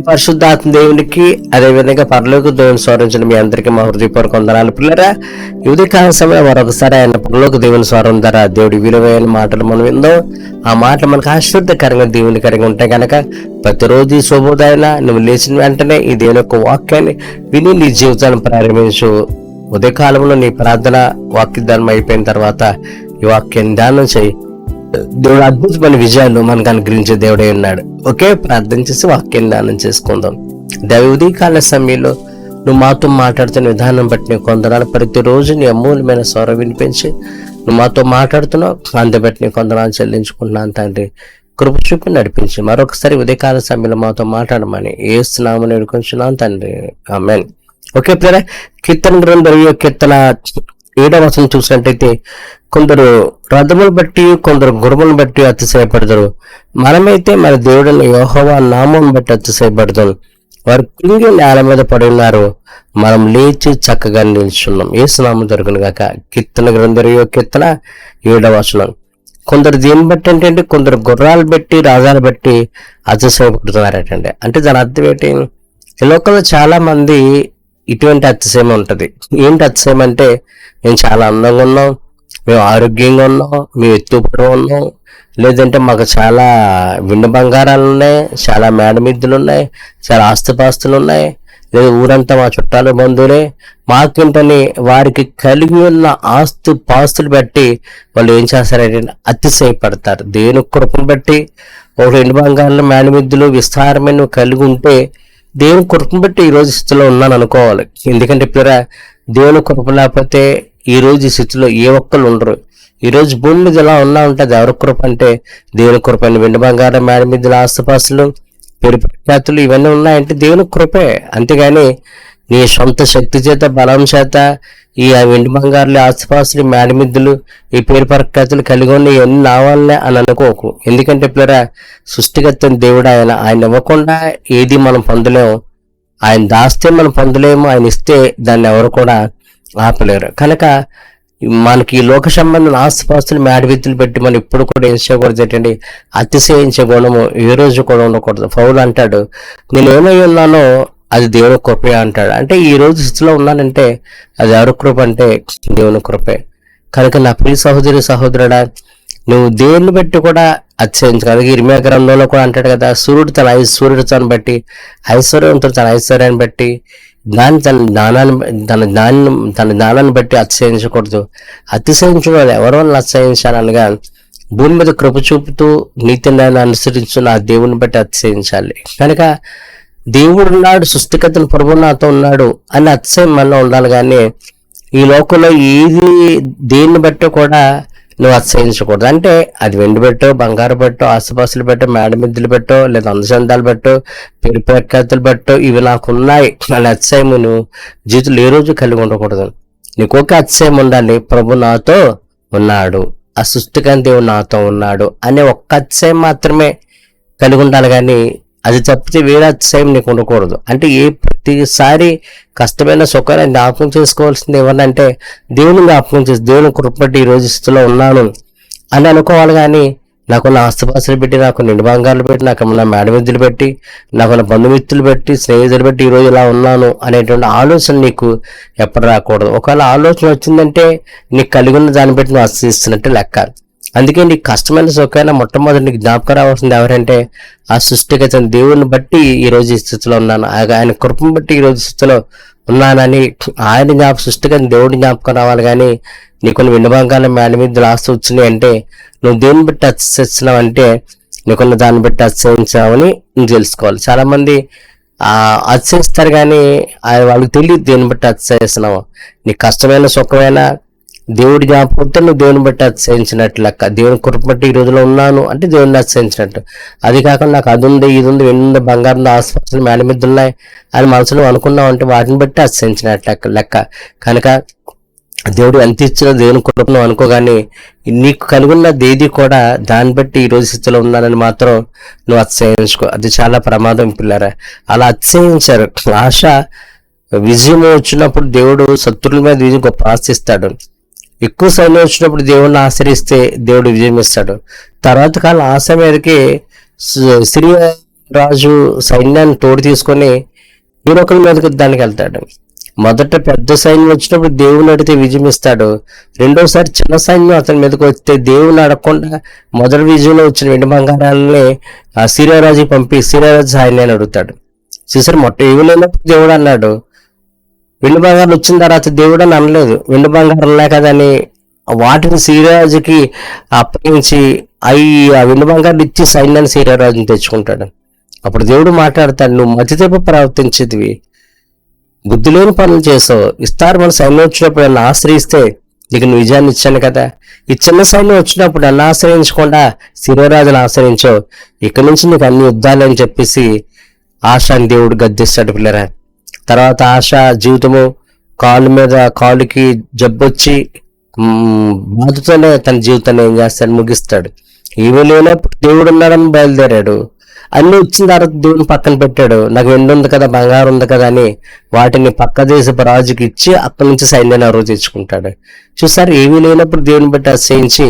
పరిశుద్ధాత్మ దేవునికి అదేవిధంగా పరలోక దేవుని స్వరించిన మీ అందరికీ మా హృదయపూర్వక వందనాలు పిల్లరా. యువతి కాల సమయం మరొకసారి ఆయన పరలోక దేవుని స్వరం ద్వారా దేవుడి విలువైన మాటలు మనం విందో ఆ మాటలు మనకు ఆశ్చర్యకరంగా దేవునికరంగా ఉంటాయి కనుక ప్రతిరోజు శుభోదయాన నువ్వు లేచిన వెంటనే ఈ దేవుని యొక్క వాక్యాన్ని విని నీ జీవితాన్ని ప్రారంభించు. ఉదయకాలంలో నీ ప్రార్థన వాక్యదానం అయిపోయిన తర్వాత ఈ వాక్యాన్ని ధ్యానం చేయి. దేవుడు అద్భుతమైన విజయాలు మనకు అనుగ్రహించే దేవుడే ఉన్నాడు. ఒకే ప్రార్థన చేసి వాక్యాన్ని ధ్యానం చేసుకుందాం. ఉదయకాల సమయంలో నువ్వు మాతో మాట్లాడుతున్న విధానం బట్టి నీ కొందనాలు, ప్రతిరోజు నీ అమూల్యమైన స్వరం వినిపించి నువ్వు మాతో మాట్లాడుతున్నావు, అందుబట్టి నీ కొందనాలు చెల్లించుకుంటున్నాను తండ్రి. కృప చూపి నడిపించి మరొకసారి ఉదయకాల సమయంలో మాతో మాట్లాడమని ఏస్తున్నామని వేడుకొంచున్నాను తండ్రి, ఆమేన్. ఓకే ప్రియరా, కీర్తన గ్రంథం కీర్తన 7వ వచనం చూసినట్టయితే కొందరు రథములు బట్టి కొందరు గుర్రములను బట్టి అతిశయపడతారు, మనమైతే మన దేవుడిని యెహోవా నామం బట్టి అతిశయపడతాం. వారు కృంగి నేల మీద పడి ఉన్నారు, మనం లేచి చక్కగా నిల్చున్నాం. ఏసునామం దొరుకును గాక. కీర్తన గ్రంథం కీర్తన 7వ వచనం. కొందరు దేని బట్టి అంటే కొందరు గుర్రాలు బట్టి రాజాలు బట్టి అతిశయపడుతున్నారటండి. అంటే దాని అర్థం ఏంటి? ఈ లోకంలో చాలా మంది ఇటువంటి అతిశయం ఉంటది. ఏంటి అతిశయం అంటే, మేము చాలా అందంగా ఉన్నాం, మేము ఆరోగ్యంగా ఉన్నాం, మేము ఎత్తుపడి ఉన్నాం, లేదంటే మాకు చాలా వెండి బంగారాలు ఉన్నాయి, చాలా మేడమిద్దులు ఉన్నాయి, చాలా ఆస్తిపాస్తులు ఉన్నాయి, లేదా ఊరంతా మా చుట్టాలు బంధువులే, మాకేంటని వారికి కలిగి ఉన్న ఆస్తు పాస్తులు బట్టి వాళ్ళు ఏం చేస్తారంటే అతిశయపడతారు. దేవుని కృపను బట్టి ఒక వెండి బంగారాలు మేడమిద్దులు విస్తారమైన కలిగి ఉంటే దేవుని కృపను బట్టి ఈ రోజు స్థితిలో ఉన్నాను అనుకోవాలి. ఎందుకంటే ఇప్పుడు దేవుని కృప లేకపోతే ఈ రోజు స్థితిలో ఏ ఒక్కరు ఉండరు. ఈ రోజు భూమి మీద ఎలా ఉన్నా ఉంటుంది ఎవరి కృప అంటే దేవుని కృప. వెండి బంగారం మేడ మీద ఆస్తుపాస్తులు పేరు ప్రఖ్యాతులు ఇవన్నీ ఉన్నాయంటే దేవుని కృపే. అంతేగాని నీ సొంత శక్తి చేత బలం చేత ఈ వెండి బంగారులు ఆస్తుపాస్తులు మేడమిద్దులు ఈ పేరు ప్రఖ్యాతులు కలిగి ఉన్న ఇవన్నీ నావాలనే అని అనుకోకు. ఎందుకంటే పిల్లరా, సృష్టికర్తని దేవుడు ఆయన ఇవ్వకుండా ఏది మనం పొందలేము. ఆయన దాస్తే మనం పొందలేము, ఆయన ఇస్తే దాన్ని ఎవరు కూడా ఆపలేరు. కనుక మనకి ఈ లోక సంబంధం ఆస్తిపాస్తులు మేడవిత్తులు పెట్టి మనం ఇప్పుడు కూడా ఏం చేయకూడదు ఏంటండి, అతిశయించే గుణము ఏ రోజు కూడా ఉండకూడదు. పౌలు అంటాడు, నేను ఏమై ఉన్నానో అది దేవుని కృపే అంటాడు. అంటే ఈ రోజు స్థితిలో ఉన్నానంటే అది ఎవరి కృప అంటే దేవుని కృపే. కనుక నా ప్రియ సహోదరి సహోదరుడా, నువ్వు దేవుని బట్టి కూడా అతిశయించగలదు. ఇర్మియా గ్రంథంలో కూడా అంటాడు కదా, సూర్యుడితోని బట్టి ఐశ్వర్యవంతుడు తన ఐశ్వర్యాన్ని బట్టి తన జ్ఞానాన్ని బట్టి అతిశయించకూడదు. అతిశయించడం ఎవరి వల్ల అతిశయించాలనగా భూమి మీద కృప చూపుతూ నీతి న్యాయాన్ని అనుసరించున్న ఆ దేవుని బట్టి అతిశయించాలి. కనుక దేవుడు ఉన్నాడు, సృష్టికర్తను ప్రభువు నాతో ఉన్నాడు అని అతిశయం మనలో ఉండాలి. కానీ ఈ లోకంలో ఏది దేన్ని బట్టి కూడా నువ్వు అతిశయించకూడదు. అంటే అది వెండి పెట్టో, బంగారు పెట్టో, ఆస్తుపాస్తులు పెట్టో, మేడమిద్దులు పెట్టో, లేదా అందచందాలు పెట్టో, పేరు ప్రఖ్యాతులు పెట్టో, ఇవి నాకు ఉన్నాయి అనే అతిశయం నువ్వు జీవితంలో ఏ రోజు కలిగి ఉండకూడదు. నీకు ఒక అతిశయం ఉండాలి, ప్రభు నాతో ఉన్నాడు, ఆ సృష్టికర్త దేవుడు నాతో ఉన్నాడు అనే ఒక్క అతిశయం మాత్రమే కలిగి ఉండాలి. కానీ అది తప్పితే వేరే అతిశయం నీకు ఉండకూడదు. అంటే ప్రతిసారి కష్టమైన సుఖాన్ని జ్ఞాపకం చేసుకోవాల్సింది ఎవరినంటే దేవుని జ్ఞాపకం చేసి, దేవుని కృపబట్టి ఈ రోజు స్థితిలో ఉన్నాను అని అనుకోవాలి. కానీ నాకున్న ఆస్తిపాస్తులు పెట్టి, నాకు నిండు బంగారులు పెట్టి, నాకున్న మేడమిద్దులు పెట్టి, నాకున్న బంధుమిత్రులు పెట్టి, స్నేహితులు పెట్టి ఈరోజు ఇలా ఉన్నాను అనేటువంటి ఆలోచన నీకు ఎప్పుడు రాకూడదు. ఒకవేళ ఆలోచన వచ్చిందంటే నీకు కలిగి ఉన్న దాన్ని బట్టి నువ్వు ఆశిస్తున్నట్టు లెక్క. అందుకే నీకు కష్టమైన సుఖాన్ని మొట్టమొదటి నీకు జ్ఞాపకం రావాల్సింది ఎవరంటే ఆ సృష్టికర్త దేవుని బట్టి ఈ రోజు ఈ స్థితిలో ఉన్నాను, ఆయన కృపను బట్టి ఈ రోజు స్థితిలో ఉన్నానని ఆయన సృష్టికర్త దేవుడి జ్ఞాపకం రావాలి. కానీ నీకున్న వెండి బంగారం మేడ మీద ఆస్తి వచ్చినాయి అంటే నువ్వు దేన్ని బట్టి అతిశయిస్తున్నావు అంటే నీకున్న దాన్ని బట్టి అతిశయించావని నువ్వు తెలుసుకోవాలి. చాలా మంది అతిశయిస్తారు కానీ వాళ్ళకి తెలియదు దేన్ని బట్టి అతిశయిస్తున్నావు. నీకు కష్టమైన సుఖమైన దేవుడి జ్ఞాపకంతో నువ్వు దేవుని బట్టి అతిశయించినట్టు లెక్క. దేవుని కృప బట్టి ఈ రోజులో ఉన్నాను అంటే దేవుడిని అతిశయించినట్టు. అది కాకుండా నాకు అది ఉంది, ఇది ఉంది, వెండి బంగారం ఆస్పత్రులు మేడ మీద ఉన్నాయి అని మనసులో అనుకున్నావు అంటే వాటిని బట్టి అతిశయించినట్టు లెక్క. కనుక దేవుడు ఎంత ఇచ్చినా దేవుని కృపను అనుకోగానే నీకు కలుగున్నది ఏది కూడా దాన్ని బట్టి ఈ రోజు స్థితిలో ఉన్నానని మాత్రం నువ్వు అతిశయించుకో. అది చాలా ప్రమాదం పిల్లరా. అలా అతిశయించారు. ఆశ విజయం వచ్చినప్పుడు దేవుడు శత్రువుల మీద విజయం గొప్ప ఆశిస్తాడు. ఎక్కువ సైన్యం వచ్చినప్పుడు దేవుడిని ఆశ్రయిస్తే దేవుడు విజయం ఇస్తాడు. తర్వాత కాలం ఆశ మీదకి సిరియా రాజు సైన్యాన్ని తోడు తీసుకొని ఈరొకరి మీదకి యుద్ధానికి వెళ్తాడు. మొదట పెద్ద సైన్యం వచ్చినప్పుడు దేవుని అడిగితే విజయం ఇస్తాడు. రెండోసారి చిన్న సైన్యం అతని మీదకి వస్తే దేవుని అడగకుండా మొదటి విజయంలో వచ్చిన వెండి బంగారాలని సిరియారాజుకి పంపి సిరియారాజు సైన్యాన్ని అడుగుతాడు. చూసారు, ఏమి లేనప్పుడు దేవుడు అన్నాడు. వెండి బంగారం వచ్చిన తర్వాత దేవుడు అని అనలేదు. వెండి బంగారం ఉన్నాయి కదా అని వాటిని సిరియారాజుకి అప్పగించి ఆ వెండి బంగారం ఇచ్చి సైన్యాన్ని సిరియారాజుని తెచ్చుకుంటాడు. అప్పుడు దేవుడు మాట్లాడతాడు, నువ్వు మతి తప్పి ప్రవర్తించేదివి, బుద్ధి లేని పనులు చేసావు. ఇస్తారు మన సైన్యం వచ్చినప్పుడు నన్ను ఆశ్రయిస్తే నీకు నువ్వు విజయాన్ని ఇచ్చాను కదా. ఈ చిన్న సైన్యం వచ్చినప్పుడు నన్ను ఆశ్రయించకుండా సిరియారాజుని ఆశ్రయించావు, ఇక్కడి నుంచి నీకు అన్ని యుద్ధాలు అని చెప్పేసి ఆశని దేవుడు గద్దిస్తాడు పిల్లరా. తర్వాత ఆశ జీవితము కాలుకి జబ్బొచ్చి బాధతోనే తన జీవితాన్ని ఏం చేస్తాడు, ముగిస్తాడు. ఏమీ లేనప్పుడు దేవుడు ఉన్నాడని బయలుదేరాడు. అన్ని వచ్చిన తర్వాత దేవుని పక్కన పెట్టాడు. నాకు వెండి ఉంది కదా, బంగారం ఉంది కదా అని వాటిని పక్క దేశపు రాజుకి ఇచ్చి అక్కడి నుంచి సైన్యాన్ని అరువు తెచ్చుకుంటాడు. చూసారు, ఏమీ లేనప్పుడు దేవుని బట్టి అతిశయించి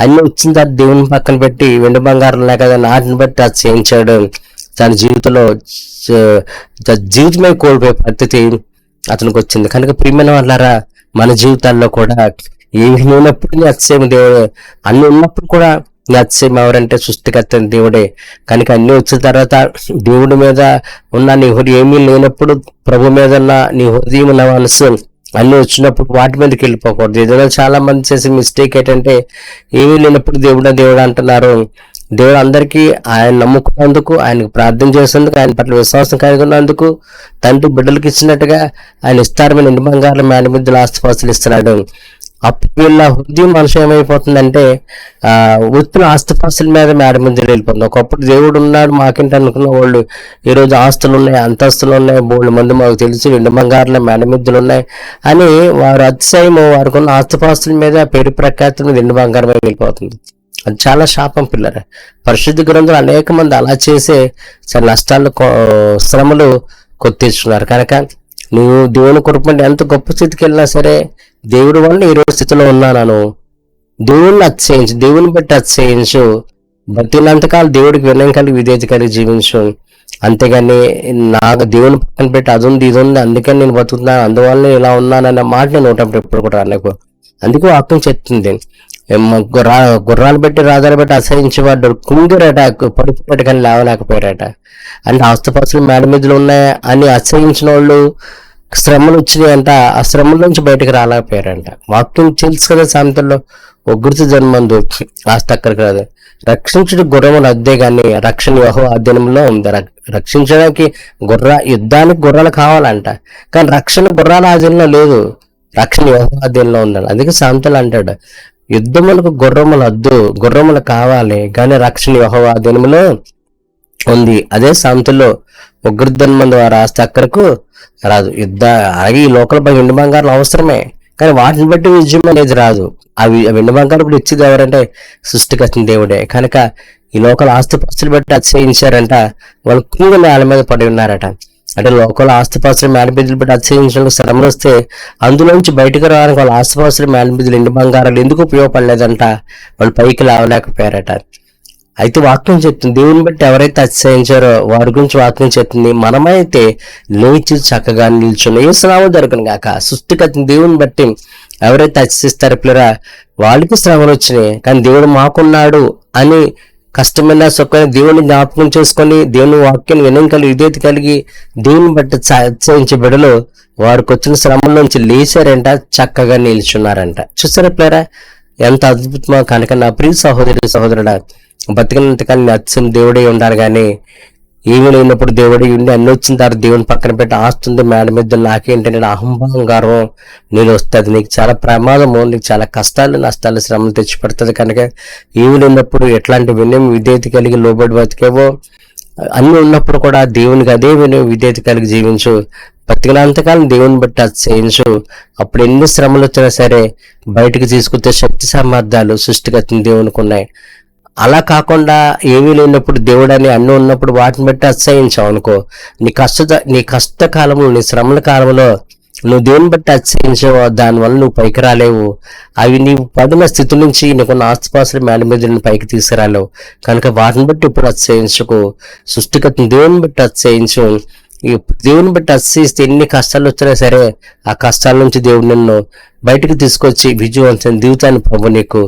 అన్ని వచ్చిన తర్వాత దేవుని పక్కన పెట్టి వెండి బంగారం లే కదా నాటిని బట్టి అతిశయించాడు. తన జీవితంలో జీవితమే కోల్పోయే పరిస్థితి అతనికి వచ్చింది. కనుక ప్రియమైన వాళ్ళారా, మన జీవితాల్లో కూడా ఏమి లేనప్పుడు అతిశయం దేవుడు, అన్ని ఉన్నప్పుడు కూడా అతిశయం ఎవరంటే సృష్టికర్త దేవుడే. కనుక అన్ని వచ్చిన తర్వాత దేవుడి మీద ఉన్న నీ హృదయం, ఏమీ లేనప్పుడు ప్రభు మీద ఉన్న నీ హృదయం ఉన్న మనసు అన్ని వచ్చినప్పుడు వాటి మీదకి వెళ్ళిపోకూడదు. ఏదైనా చాలా మంది చేసే మిస్టేక్ ఏంటంటే ఏమీ లేనప్పుడు దేవుడు అంటున్నారు. దేవుడు అందరికీ ఆయన నమ్ముకున్నందుకు, ఆయనకు ప్రార్థన చేసేందుకు, ఆయన పట్ల విశ్వాసం కలిగి ఉన్నందుకు, తండ్రి బిడ్డలకు ఇచ్చినట్టుగా ఆయన విస్తారమైన ఇంటి బంగారం మేడమిద్దులు ఆస్తిపాస్తులు ఇస్తున్నాడు. అప్పుడు వీళ్ళ హృదయం మనుషులు ఏమైపోతుందంటే వృత్తుల ఆస్తిపాస్తుల మీద మేడమిద్దులు వెళ్ళిపోతుంది. ఒకప్పుడు దేవుడు ఉన్నాడు మాకేంటి అనుకున్న వాళ్ళు ఈరోజు ఆస్తులు ఉన్నాయి, అంతస్తులు ఉన్నాయి, బోళ్ళు మంది మాకు తెలిసి ఇంటి బంగారుల మేడమిద్దులు ఉన్నాయి అని వారు అతిశయము వారికి ఉన్న ఆస్తిపాస్తుల మీద పేరు ప్రఖ్యాతుల మీద ఇంటి బంగారమే వెళ్ళిపోతుంది. అది చాలా శాపం పిల్లరా. పరిశుద్ధ గ్రంథంలో అనేక మంది అలా చేసే నష్టాలు శ్రమలు కొత్తేస్తున్నారు. కనుక నువ్వు దేవుని కృపండి ఎంత గొప్ప స్థితికి వెళ్ళినా సరే దేవుడి వల్ల ఈ రోజు స్థితిలో ఉన్నాను, దేవుణ్ణి అతిశయించు, దేవుని బట్టి అతిశయించు, బతినంతకాలం దేవుడికి వినయం కలిగి విధేయత కలిగి జీవించు. అంతేగాని నాకు దేవుని పక్కన పెట్టి అది ఉంది ఇది ఉంది అందుకని నేను బతుకుతున్నాను అందువల్ల ఇలా ఉన్నానన్న మాట నేను నోటప్పుడు ఎప్పుడు కూడా రాలేకు. అందుకే వాక్యం చెప్తుంది, గుర్రాలు పెట్టి రాజాలు పెట్టి అసహించేవాడు కుంగిరట, పడిపోయాడు కానీ లేవలేకపోయారట. అంటే ఆస్తుపాస్తులు మేడ మీదలు ఉన్నాయి అని అసహించిన వాళ్ళు శ్రమలు వచ్చినాయంట, ఆ శ్రమల నుంచి బయటకు రాలేకపోయారంట. వాక్యం తెలుసు కదా సామెతల్లో, ఒగ్గురిత జన్మందు ఆస్తి అక్కడికి రాదు, రక్షించుడు గుర్రములు అద్దే కానీ రక్షణ యెహోవా ఆధీనంలో ఉంది. రక్షించడానికి యుద్ధానికి గుర్రాలు కావాలంట, కానీ రక్షణ గుర్రాల ఆధీనంలో లేదు, రక్షణ యెహోవా ఆధీనంలో ఉండాలి. అందుకే సామెతలు అంటాడు, యుద్ధములకు గుర్రములు అద్దు, గుర్రములు కావాలి కానీ రక్షణ యెహోవా ఆధీనంలో ఉంది. అదే సామెతల్లో ఉగ్రధన్ మంది వారు ఆస్తి అక్కడకు రాదు. అలాగే ఈ లోకల్ వెండి బంగారం అవసరమే, కానీ వాటిని బట్టి విజయం అనేది రాదు. అవి వెండి బంగారం కూడా ఇచ్చేది ఎవరంటే సృష్టికర్త దేవుడే. కనుక ఈ లోకల్ ఆస్తిపాస్తులు బట్టి అతిశయించారంట, వాళ్ళు కుంగు నేల మీద పడి ఉన్నారట. అంటే లోకల్ ఆస్తిపాస్తులు మేడబిద్దులు బట్టి అతిశయించడానికి శ్రమలు వస్తే అందులోంచి బయటకు రావడానికి వాళ్ళ ఆస్తిపాస్తులు మేడబిద్దులు ఎండు బంగారాలు ఎందుకు ఉపయోగపడలేదంట, వాళ్ళు పైకి లేవలేకపోయారట. అయితే వాక్యం చెప్తుంది, దేవుని బట్టి ఎవరైతే అతిశయించారో వారి గురించి వాక్యం చెప్తుంది, మనమైతే లేచి చక్కగా నిల్చున్న ఏ శ్రమ దొరకను గాక. సృష్టికర్త దేవుని బట్టి ఎవరైతే అతిశిస్తారో పిల్లరా వాళ్ళకి శ్రమలు వచ్చినాయి, కానీ దేవుడు మాకున్నాడు అని కష్టమైన సుఖమైన దేవుని జ్ఞాపకం చేసుకొని దేవుని వాక్యాన్ని వినయం కలిగి విధేయత కలిగి దేవుని బట్టి అతిశయించే బిడ్డలు వారికి వచ్చిన శ్రమల నుంచి లేచారంట, చక్కగా నిల్చున్నారంట. చూసారా పిల్లరా ఎంత అద్భుతమో. కనుక నా ప్రియ సహోదరుడా, బతికినంతకాలం అత్యం దేవుడే ఉండాలి, కానీ ఏమీ లేనప్పుడు దేవుడే ఉండి అన్ని వచ్చిన తర్వాత దేవుని పక్కన పెట్టి ఆస్తుంది మేడ మీద నాకేంటంటే అహంభావం గర్వం నీళ్ళు వస్తుంది, నీకు చాలా ప్రమాదము, నీకు చాలా కష్టాలు నష్టాలు శ్రమలు తెచ్చిపెడుతుంది. కనుక ఏమీ లేనప్పుడు ఎట్లాంటి వినయం విధేయత కలిగి లోబడి బతికేవో అన్ని ఉన్నప్పుడు కూడా దేవునికి అదే వినయం విధేయత కలిగి జీవించు. బతికినంతకాలం దేవుని బట్టి అతిశయించు. అప్పుడు ఎన్ని శ్రమలు వచ్చినా సరే బయటకు తీసుకొచ్చే శక్తి సామర్థ్యాలు సృష్టికర్త దేవునికి ఉన్నాయి. అలా కాకుండా ఏమీ లేనప్పుడు దేవుడు అని అన్నీ ఉన్నప్పుడు వాటిని బట్టి అతిశయించావు అనుకో, నీ కష్టకాలంలో నీ శ్రమల కాలంలో నువ్వు దేవుని బట్టి అతిశయించవు, దానివల్ల నువ్వు పైకి రాలేవు. అవి నీవు పడిన స్థితి నుంచి నీకున్న ఆస్తిపాస్తులు మేడ మీద పైకి తీసుకురాలేవు. కనుక వాటిని బట్టి ఇప్పుడు అతిశయించుకు. సృష్టికర్తను దేవుని బట్టి అతిశయించు. ఈ దేవుని బట్టి అతిశయిస్తే ఎన్ని కష్టాలు వచ్చినా సరే ఆ కష్టాల నుంచి దేవుడు నిన్ను బయటకు తీసుకొచ్చి విజయవంతమైన జీవితాన్ని ప్రభు నీకు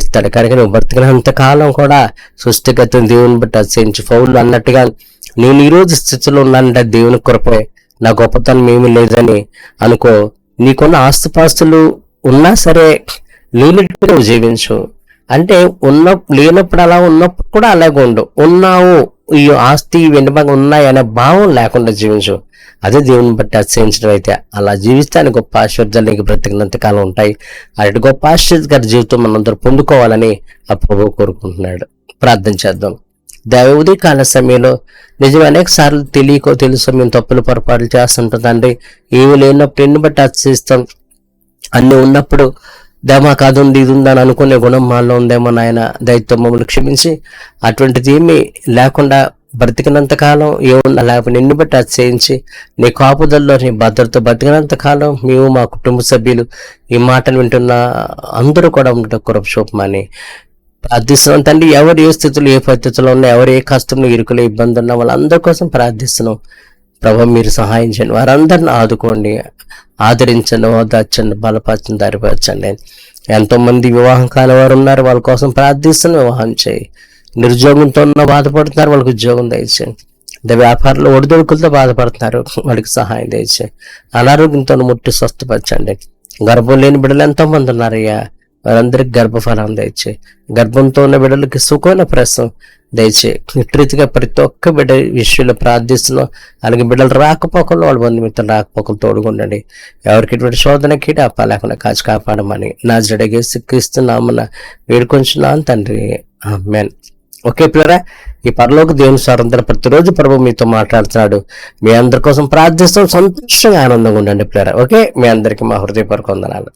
ఇస్తాడు. కనుక నువ్వు బ్రతికినంత కాలం కూడా సృష్టికర్తను దేవుని బట్టి అతిశయించు. పౌలు అన్నట్టుగా నేను ఈ రోజు స్థితిలో ఉన్నానంటే దేవుని కృపే, నా గొప్పతనం ఏమీ లేదని అనుకో. నీకున్న ఆస్తిపాస్తులు ఉన్నా సరే లేనట్టుగా జీవించు. అంటే లేనప్పుడు అలా, ఉన్నప్పుడు కూడా అలాగే ఉండు. ఉన్నావు, ఈ ఆస్తి వెనుబంగా ఉన్నాయి అనే భావం లేకుండా జీవించు. అదే దేవుని బట్టి అతిశయించడం అయితే. అలా జీవిస్తే గొప్ప ఆశీర్వాదాలు నీకు బ్రతికినంత కాలం ఉంటాయి. అటు గొప్ప ఆశీర్వాద జీవితం మనందరూ పొందుకోవాలని ఆ ప్రభువు కోరుకుంటున్నాడు. ప్రార్థన చేద్దాం. ఉదయకాల సమయంలో నిజమే అనేక సార్లు తెలియకో తెలుసో మేము తప్పులు పొరపాట్లు చేస్తుంటాం తండ్రి. ఏమి లేనప్పుడు ఎన్ని బట్టి అతిశయిస్తాం. అన్ని ఉన్నప్పుడు మాకు అది ఉంది ఇది ఉందని అనుకునే గుణం మాలో ఉందేమో నాయన, దయతో మమ్మల్ని క్షమించి అటువంటిది ఏమీ లేకుండా బ్రతికినంత కాలం ఏమున్నా లేకపోతే నిన్ను బట్టి అతిశయించి నీ కాపుదల్లో నీ భద్రత బ్రతికినంత కాలం మేము మా కుటుంబ సభ్యులు ఈ మాటలు వింటున్న అందరూ కూడా ఉండటం కృప చూపమని ప్రార్థిస్తున్నాం తండ్రి. ఎవరు ఏ స్థితిలో ఏ పరిస్థితుల్లో ఉన్నా, ఎవరు ఏ కష్టంలో ఇరుకులో ఇబ్బంది ఉన్నా వాళ్ళందరి కోసం ప్రార్థిస్తున్నాం. ప్రభు మీరు సహాయం చేయండి, వారందరిని ఆదుకోండి, ఆదరించండి, ఓదార్చండి, బలపరచండి, ధైర్యపరచండి. ఎంతో మంది వివాహం కాని వారు ఉన్నారు, వాళ్ళ కోసం ప్రార్థిస్తున్న వివాహం చేయి. నిరుద్యోగంతో ఉన్న బాధపడుతున్నారు, వాళ్ళకి ఉద్యోగం దయచేయండి. వ్యాపారంలో ఒడిదొడుకులతో బాధపడుతున్నారు, వాళ్ళకి సహాయం దయచేయండి. అనారోగ్యంతో ముట్టి స్వస్థపరచండి. గర్భం లేని బిడ్డలు ఎంతో మంది ఉన్నారయ్యా, వారందరికి గర్భఫలం దయచే. గర్భంతో ఉన్న బిడ్డలకి సుఖమైన ప్రసవం దయచే. ఇట్రీతిగా ప్రతి ఒక్క బిడ్డ విషయంలో ప్రార్థిస్తున్నాం. అలాగే బిడ్డలు రాకపోకలు వాళ్ళ బంధుమిత్రులు రాకపోకలు తోడుకుండండి. ఎవరికి ఇటువంటి శోధనకి లేకుండా కాచి కాపాడమని నా జడగేసి క్రీస్తున్నామన్న వేడుకొంచున్నాను తండ్రి, ఆమేన్. ఓకే పిల్లరా, ఈ పరలోక దేవుని స్వరంతో ప్రతిరోజు ప్రభు మీతో మాట్లాడుతున్నాడు. మీ అందరి కోసం ప్రార్థిస్తాం. సంతోషంగా ఆనందంగా ఉండండి పిల్లరా. ఓకే, మీ అందరికీ మా హృదయపూర్వక వందనాలు.